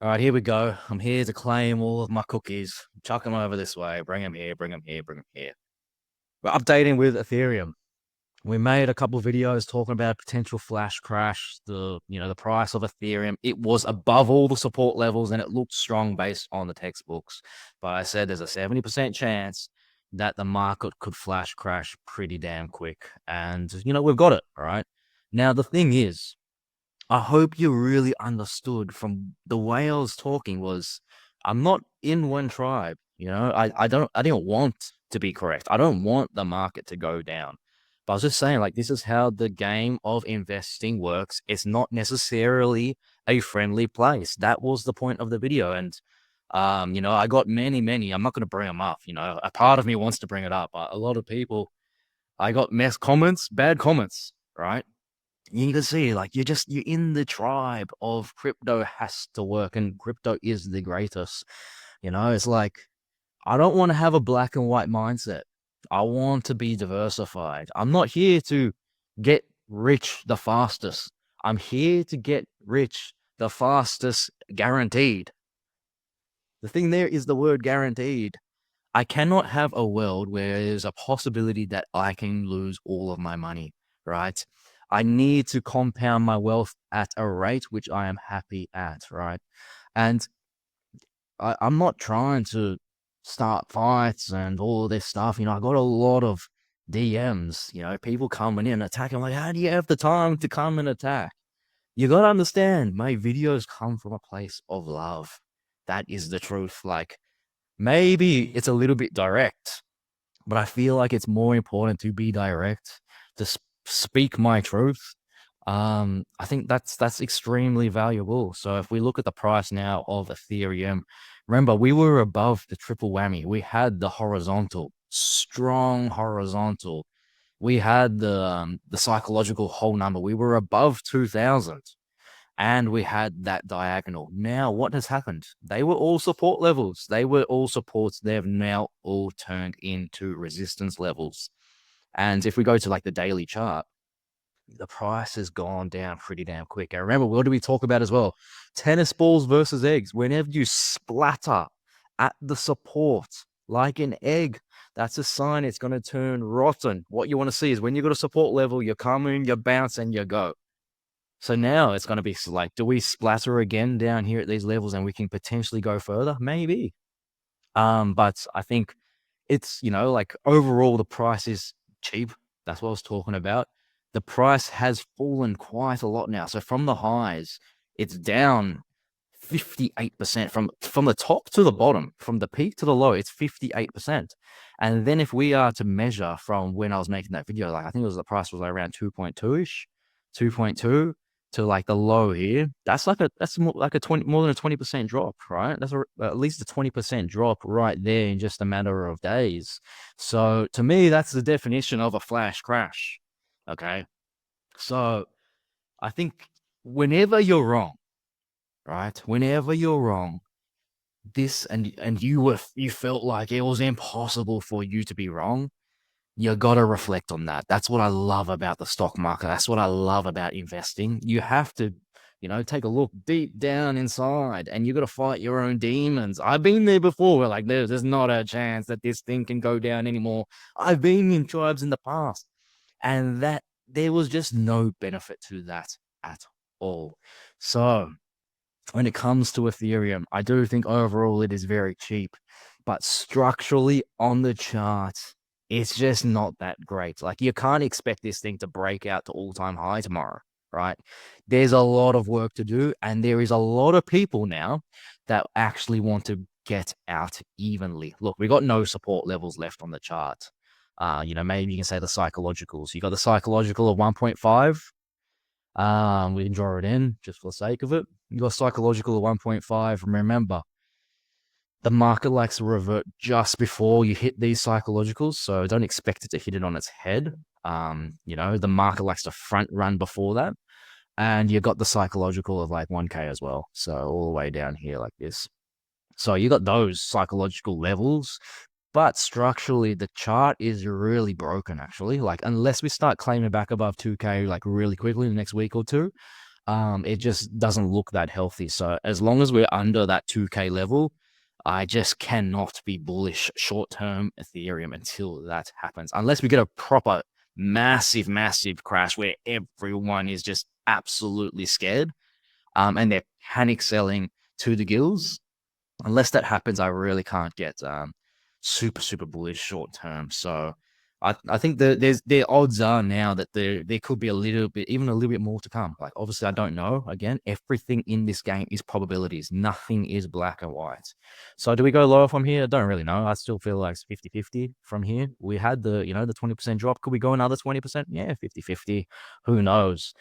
All right, here we go. I'm here to claim all of my cookies. Chuck them over this way. Bring them here, bring them here, bring them here. We're updating with Ethereum. We made a couple videos talking about potential flash crash, the price of Ethereum. It was above all the support levels and it looked strong based on the textbooks. But I said there's a 70% chance that the market could flash crash pretty damn quick. And we've got it, all right? Now the thing is, I hope you really understood from the way I was talking was I'm not in one tribe, I didn't want to be correct. I don't want the market to go down. But I was just saying, like, this is how the game of investing works. It's not necessarily a friendly place. That was the point of the video. And I got many, I'm not gonna bring them up, a part of me wants to bring it up, but a lot of people I got mess comments, bad comments, right? You can see like you're in the tribe of crypto has to work and crypto is the greatest. It's like I don't want to have a black and white mindset. I want to be diversified. I'm not here to get rich the fastest. I'm here to get rich the fastest guaranteed. The thing there is the word guaranteed. I cannot have a world where there's a possibility that I can lose all of my money, right? I need to compound my wealth at a rate which I am happy at, right? And I'm not trying to start fights and all of this stuff. I got a lot of DMs, people coming in attacking. I'm like, how do you have the time to come and attack? You got to understand, my videos come from a place of love. That is the truth. Like, maybe it's a little bit direct, but I feel like it's more important to be direct, to speak my truth. I think that's extremely valuable. So if we look at the price now of Ethereum, remember we were above the triple whammy. We had the horizontal, strong horizontal. We had the psychological whole number. We were above 2000 and we had that diagonal. Now, what has happened? They were all support levels. They were all supports. They've now all turned into resistance levels. And if we go to like the daily chart, the price has gone down pretty damn quick. And remember, what do we talk about as well? Tennis balls versus eggs. Whenever you splatter at the support like an egg, that's a sign it's going to turn rotten. What you want to see is when you got a support level, you come in, you bounce, and you go. So now it's going to be like, do we splatter again down here at these levels and we can potentially go further? Maybe. But I think it's, like overall the price is cheap. That's what I was talking about. The price has fallen quite a lot now. So from the highs, it's down 58% from the top to the bottom, from the peak to the low, it's 58%. And then if we are to measure from when I was making that video, like I think it was the price was like around 2.2-ish, 2.2 to like the low here. That's more like a 20 more than a 20% drop, right? That's at least a 20% drop right there in just a matter of days. So to me, that's the definition of a flash crash. Okay. So I think whenever you're wrong, right? Whenever you're wrong, this and you felt like it was impossible for you to be wrong, you gotta reflect on that. That's what I love about the stock market. That's what I love about investing. You have to, take a look deep down inside and you gotta fight your own demons. I've been there before. Like there's not a chance that this thing can go down anymore. I've been in tribes in the past. And that there was just no benefit to that at all. So when it comes to Ethereum, I do think overall it is very cheap, but structurally on the chart, it's just not that great. Like you can't expect this thing to break out to all-time high tomorrow, right? There's a lot of work to do, and there is a lot of people now that actually want to get out evenly. Look, we got no support levels left on the chart. Maybe you can say the psychologicals. You got the psychological of 1.5. We can draw it in just for the sake of it. You got psychological at 1.5. Remember, the market likes to revert just before you hit these psychologicals, so don't expect it to hit it on its head. The market likes to front run before that. And you got the psychological of like 1K as well. So all the way down here like this. So you got those psychological levels, but structurally the chart is really broken actually. Like unless we start claiming back above 2K like really quickly in the next week or two, it just doesn't look that healthy. So as long as we're under that 2K level, I just cannot be bullish short-term Ethereum until that happens. Unless we get a proper massive crash where everyone is just absolutely scared, and they're panic selling to the gills. Unless that happens, I really can't get super bullish short term. So I think the odds are now that there could be a little bit, even a little bit more to come. Like obviously I don't know. Again, everything in this game is probabilities. Nothing is black and white. So do we go lower from here? I don't really know. I still feel like it's 50-50 from here. We had the, the 20% drop. Could we go another 20%? Yeah, 50-50. Who knows?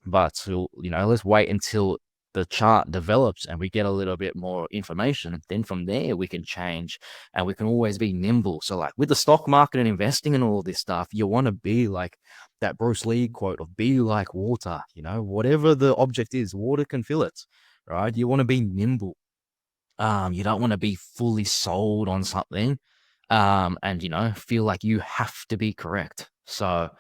But let's wait until the chart develops and we get a little bit more information, then from there we can change and we can always be nimble. So like with the stock market and investing and all this stuff, you want to be like that Bruce Lee quote of be like water, whatever the object is, water can fill it, right? You want to be nimble. You don't want to be fully sold on something, and feel like you have to be correct. So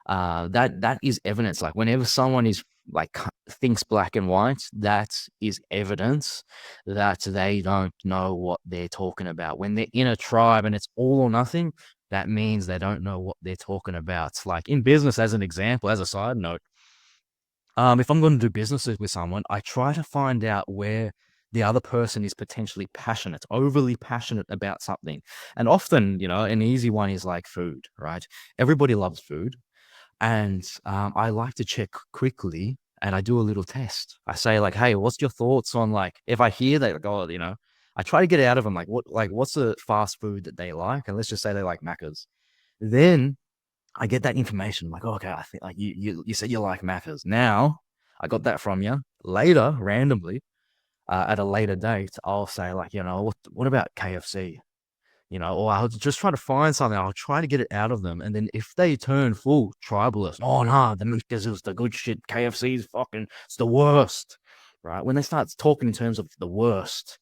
that is evidence. Like whenever someone is like thinks black and white, that is evidence that they don't know what they're talking about. When they're in a tribe and it's all or nothing, that means they don't know what they're talking about. Like in business, as an example, as a side note, if I'm going to do businesses with someone, I try to find out where the other person is potentially passionate, overly passionate about something. And often, an easy one is like food, right? Everybody loves food. And I like to check quickly and I do a little test. I say like, hey, what's your thoughts on like, if I hear that, like, oh, I try to get it out of them. What's the fast food that they like? And let's just say they like Macca's. Then I get that information. I'm like, oh, okay, I think like you said you like Macca's. Now I got that from you. Later, randomly, at a later date, I'll say like, what about KFC? Or I'll just try to find something. I'll try to get it out of them. And then if they turn full tribalist, oh no, the Macca's is the good shit. KFC is fucking, it's the worst, right? When they start talking in terms of the worst,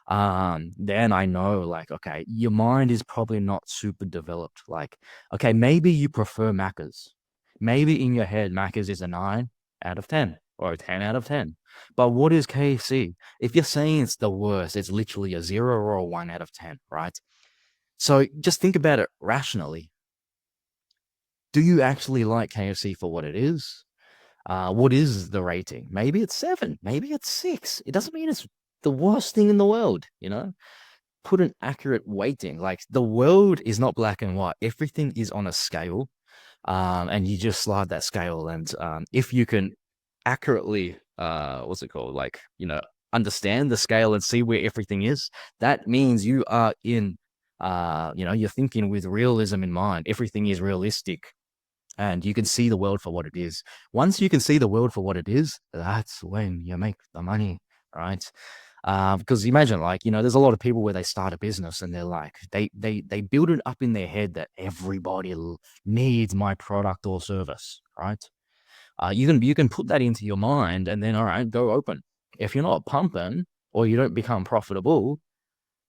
then I know like, okay, your mind is probably not super developed. Like, okay, maybe you prefer Macca's. Maybe in your head, Macca's is a 9 out of 10 or a 10 out of 10. But what is KFC? If you're saying it's the worst, it's literally a 0 or a 1 out of 10, right? So just think about it rationally. Do you actually like KFC for what it is? What is the rating? Maybe it's 7, maybe it's 6. It doesn't mean it's the worst thing in the world, Put an accurate weighting. Like the world is not black and white. Everything is on a scale. And you just slide that scale. And if you can accurately, what's it called? Like, understand the scale and see where everything is, that means you are in, you're thinking with realism in mind. Everything is realistic and you can see the world for what it is. Once you can see the world for what it is, that's when you make the money, right? Because imagine, like, there's a lot of people where they start a business and they're like, they build it up in their head that everybody needs my product or service, right? You can put that into your mind and then, all right, go open. If you're not pumping or you don't become profitable,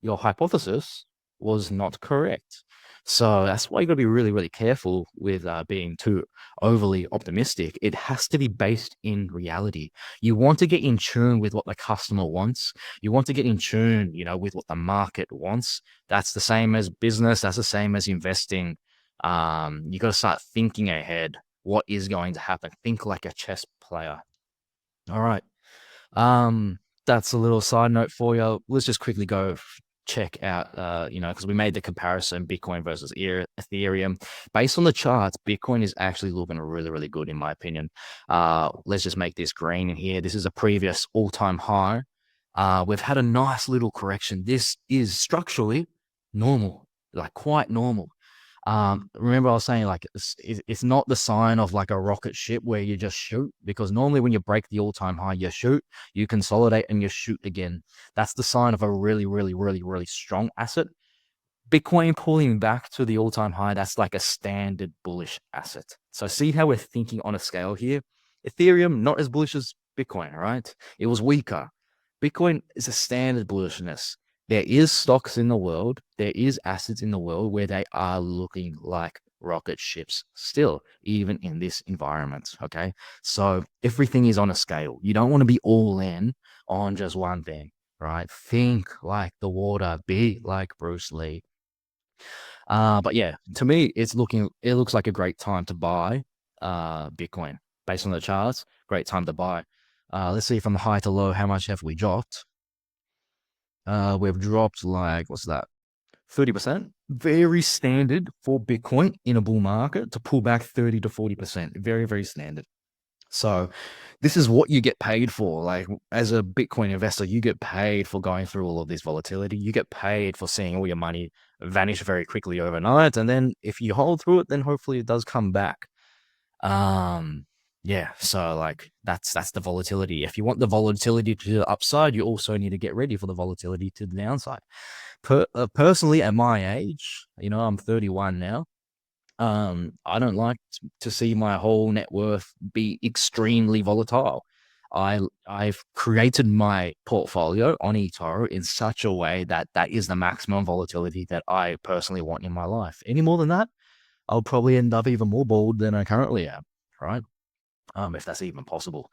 your hypothesis was not correct. So that's why you got to be really careful with being too overly optimistic. It has to be based in reality. You want to get in tune with what the customer wants. You want to get in tune, with what the market wants. That's the same as business. That's the same as investing. You got to start thinking ahead. What is going to happen? Think like a chess player. All right. That's a little side note for you. Let's just quickly go check out, because we made the comparison Bitcoin versus Ethereum. Based on the charts, Bitcoin is actually looking really good in my opinion. Let's just make this green in here. This is a previous all-time high. We've had a nice little correction. This is structurally normal, like quite normal. Remember I was saying like it's not the sign of like a rocket ship where you just shoot, because normally when you break the all-time high, you shoot, you consolidate and you shoot again. That's the sign of a really strong asset. Bitcoin pulling back to the all-time high, that's like a standard bullish asset. So see how we're thinking on a scale here. Ethereum, not as bullish as Bitcoin, right? It was weaker. Bitcoin is a standard bullishness. There is stocks in the world, there is assets in the world where they are looking like rocket ships still, even in this environment. Okay. So everything is on a scale. You don't want to be all in on just one thing, right? Think like the water, be like Bruce Lee. But yeah, to me, it looks like a great time to buy Bitcoin based on the charts. Great time to buy. Let's see from the high to low, how much have we dropped? We've dropped like, what's that? 30%. Very standard for Bitcoin in a bull market to pull back 30 to 40%. Very, very standard. So this is what you get paid for. Like as a Bitcoin investor, you get paid for going through all of this volatility. You get paid for seeing all your money vanish very quickly overnight. And then if you hold through it, then hopefully it does come back. Yeah, so like that's the volatility. If you want the volatility to the upside, you also need to get ready for the volatility to the downside. Personally, at my age, I'm 31 now. I don't like to see my whole net worth be extremely volatile. I've created my portfolio on eToro in such a way that that is the maximum volatility that I personally want in my life. Any more than that, I'll probably end up even more bored than I currently am, right? If that's even possible.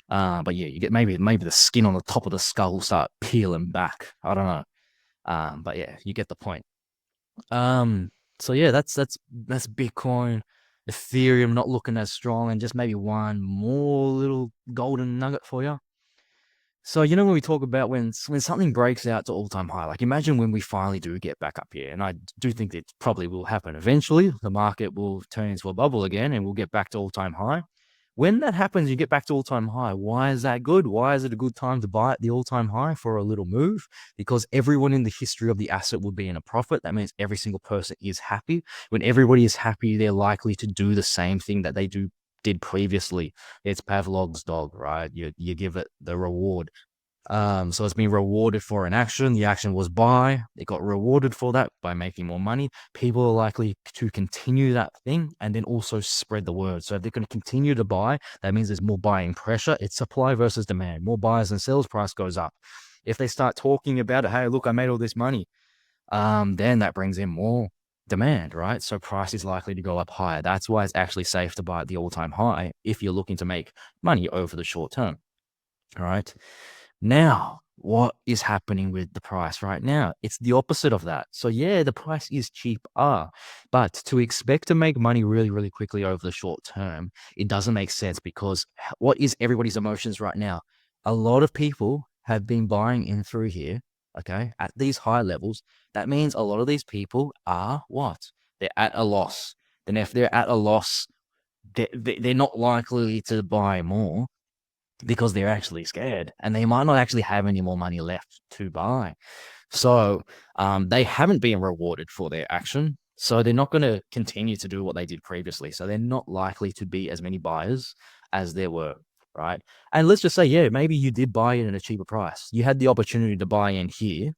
But yeah, you get maybe the skin on the top of the skull start peeling back. I don't know. But yeah, you get the point. So yeah, that's Bitcoin, Ethereum not looking as strong, and just maybe one more little golden nugget for you. So when we talk about when something breaks out to all-time high, like imagine when we finally do get back up here, and I do think that probably will happen eventually. The market will turn into a bubble again, and we'll get back to all-time high. When that happens, you get back to all-time high. Why is that good? Why is it a good time to buy at the all-time high for a little move? Because everyone in the history of the asset will be in a profit. That means every single person is happy. When everybody is happy, they're likely to do the same thing that they did previously. It's Pavlov's dog, right? You give it the reward. So it's been rewarded for an action. The action was buy. It got rewarded for that by making more money. People are likely to continue that thing and then also spread the word. So if they're going to continue to buy, that means there's more buying pressure. It's supply versus demand. More buyers and sales, price goes up. If they start talking about it, hey, look, I made all this money, then that brings in more demand, right? So price is likely to go up higher. That's why it's actually safe to buy at the all-time high if you're looking to make money over the short term. All right. Now, what is happening with the price right now? It's the opposite of that. So yeah, the price is cheaper, but to expect to make money really, really quickly over the short term, it doesn't make sense because what is everybody's emotions right now? A lot of people have been buying in through here, okay, at these high levels. That means a lot of these people are what? They're at a loss. Then if they're at a loss, they're not likely to buy more because they're actually scared and they might not actually have any more money left to buy. So they haven't been rewarded for their action. So they're not going to continue to do what they did previously. So they're not likely to be as many buyers as there were, right? And let's just say, yeah, maybe you did buy it at a cheaper price. You had the opportunity to buy in here.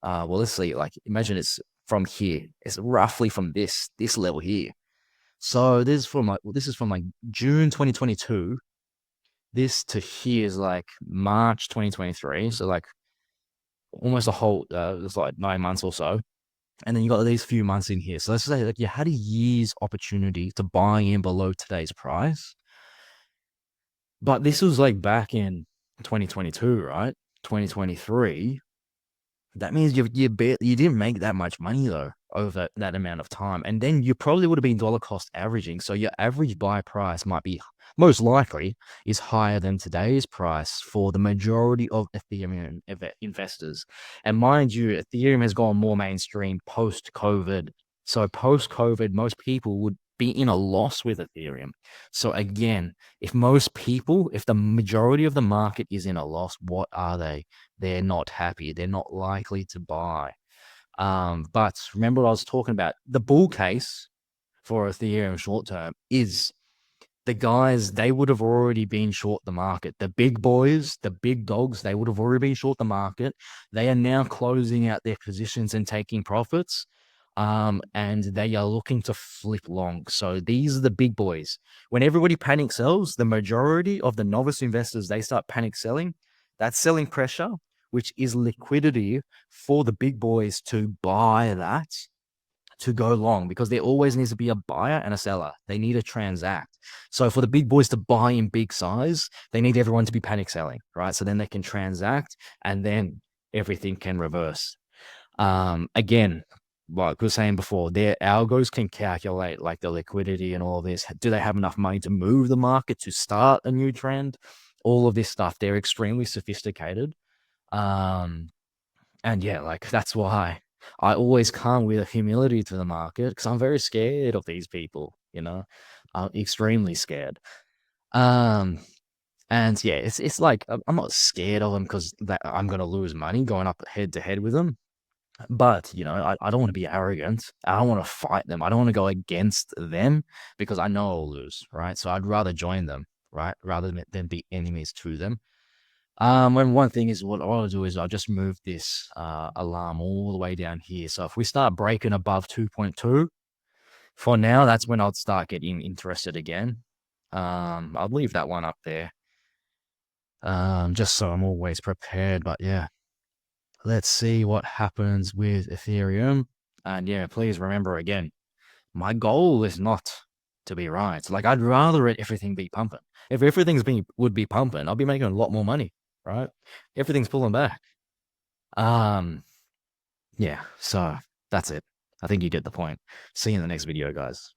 Well, let's see, like imagine it's from here. It's roughly from this level here. So this is from like June 2022. This to here is like March 2023. So like almost a whole, it's like 9 months or so. And then you got these few months in here. So let's say like you had a year's opportunity to buy in below today's price. But this was like back in 2022, right? 2023. That means you didn't make that much money though over that amount of time. And then you probably would have been dollar cost averaging. So your average buy price might be most likely is higher than today's price for the majority of Ethereum investors. And mind you, Ethereum has gone more mainstream post-COVID. So post-COVID, most people would be in a loss with Ethereum. So again, if the majority of the market is in a loss, what are they? They're not happy. They're not likely to buy. But remember what I was talking about. The bull case for Ethereum short term is the guys, they would have already been short the market. The big boys, the big dogs, they would have already been short the market. They are now closing out their positions and taking profits. And they are looking to flip long. So these are the big boys. When everybody panic sells, the majority of the novice investors, they start panic selling. That's selling pressure, which is liquidity for the big boys to buy that. to go long because there always needs to be a buyer and a seller. They need to transact. So for the big boys to buy in big size, they need everyone to be panic selling, right? So then they can transact and then everything can reverse. Again, like we were saying before, their algos can calculate like the liquidity and all this. Do they have enough money to move the market to start a new trend? All of this stuff. They're extremely sophisticated. Um, and yeah, like that's why I always come with a humility to the market because I'm very scared of these people, you know. I'm extremely scared. Um, and yeah, it's like I'm not scared of them because that I'm gonna lose money going up head to head with them. But you know, I don't want to be arrogant. I don't want to fight them. I don't want to go against them because I know I'll lose, right? So I'd rather join them, right, rather than be enemies to them. And one thing is what I'll do is I'll just move this alarm all the way down here. So if we start breaking above 2.2, for now, that's when I'll start getting interested again. I'll leave that one up there. Just so I'm always prepared. But yeah, let's see what happens with Ethereum. And yeah, please remember again, my goal is not to be right. Like I'd rather everything be pumping. If would be pumping, I'll be making a lot more money, right? Everything's pulling back. Um, yeah, so that's it. I think you get the point. See you in the next video, guys.